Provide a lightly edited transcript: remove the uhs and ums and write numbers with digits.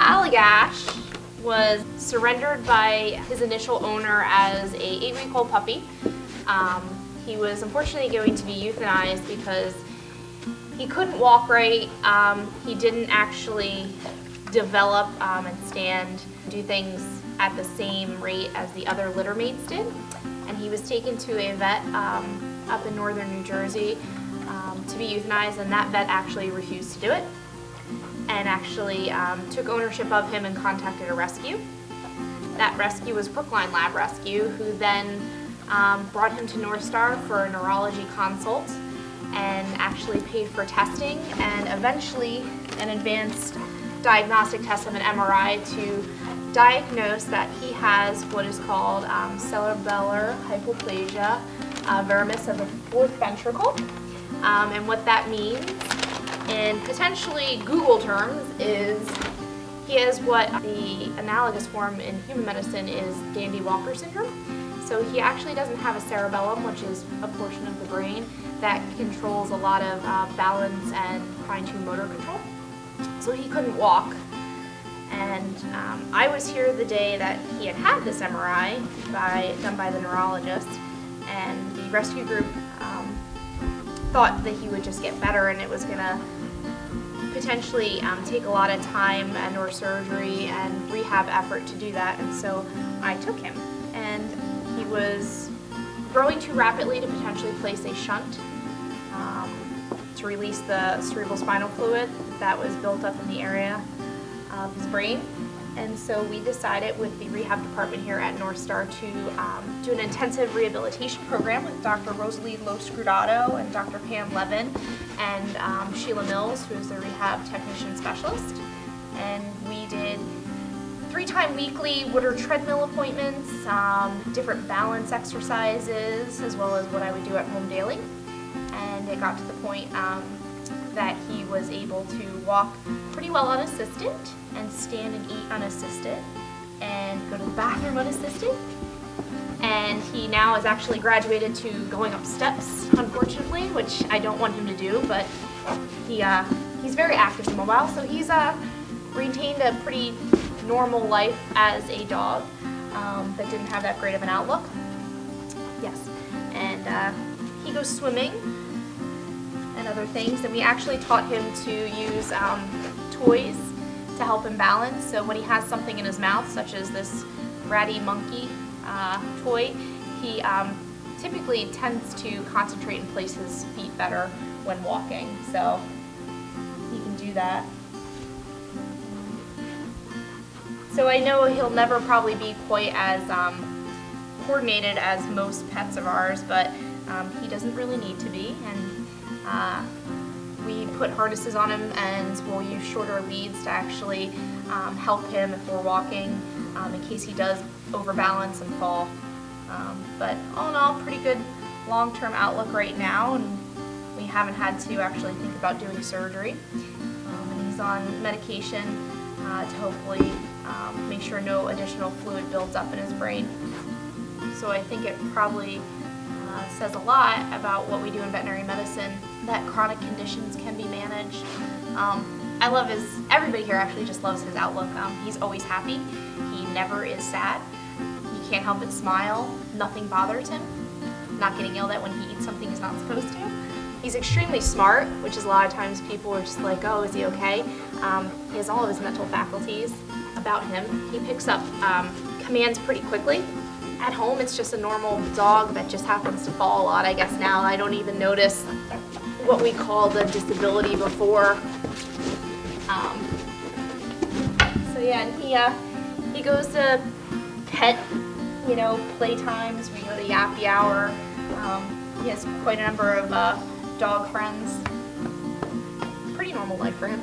Allagash was surrendered by his initial owner as a 8-week-old puppy. He was unfortunately going to be euthanized because he couldn't walk right. He didn't actually develop and stand, do things at the same rate as the other litter mates did. And he was taken to a vet up in northern New Jersey to be euthanized, and that vet actually refused to do it and actually took ownership of him and contacted a rescue. That rescue was Brookline Lab Rescue, who then brought him to NorthStar for a neurology consult and actually paid for testing and eventually an advanced diagnostic test of an MRI to diagnose that he has what is called cerebellar hypoplasia veramis of the fourth ventricle. And what that means in potentially Google terms is he has what the analogous form in human medicine is Dandy-Walker syndrome. So he actually doesn't have a cerebellum, which is a portion of the brain that controls a lot of balance and fine-tuned motor control. So he couldn't walk. And I was here the day that he had this MRI done by the neurologist, and the rescue group thought that he would just get better and it was going to potentially take a lot of time and or surgery and rehab effort to do that. And so I took him, and he was growing too rapidly to potentially place a shunt to release the cerebral spinal fluid that was built up in the area of his brain. And so we decided with the rehab department here at NorthStar to do an intensive rehabilitation program with Dr. Rosalie Lo-Scrudato and Dr. Pam Levin and Sheila Mills, who's the rehab technician specialist. And we did 3-time weekly Woodard treadmill appointments, different balance exercises, as well as what I would do at home daily. And it got to the point that he was able to walk pretty well unassisted and stand and eat unassisted and go to the bathroom unassisted. And he now is actually graduated to going up steps, unfortunately, which I don't want him to do, but he's very active and mobile, so he's retained a pretty normal life as a dog that didn't have that great of an outlook. Yes, and he goes swimming and other things, and we actually taught him to use toys to help him balance. So when he has something in his mouth, such as this ratty monkey toy, he typically tends to concentrate and place his feet better when walking. So he can do that. So I know he'll never probably be quite as coordinated as most pets of ours, but he doesn't really need to be. And we put harnesses on him, and we'll use shorter leads to actually help him if we're walking, in case he does overbalance and fall. But all in all, pretty good long-term outlook right now, and we haven't had to actually think about doing surgery. And he's on medication to hopefully make sure no additional fluid builds up in his brain. So I think it probably says a lot about what we do in veterinary medicine, that chronic conditions can be managed. I love everybody here actually just loves his outlook. He's always happy. He never is sad. He can't help but smile. Nothing bothers him. Not getting yelled at when he eats something he's not supposed to. He's extremely smart, which is a lot of times people are just like, oh, is he okay? He has all of his mental faculties about him. He picks up commands pretty quickly. At home, it's just a normal dog that just happens to fall a lot. I guess now I don't even notice what we call the disability before. So yeah, and he goes to pet, play times. We go to Yappy Hour. He has quite a number of dog friends. Pretty normal life for him.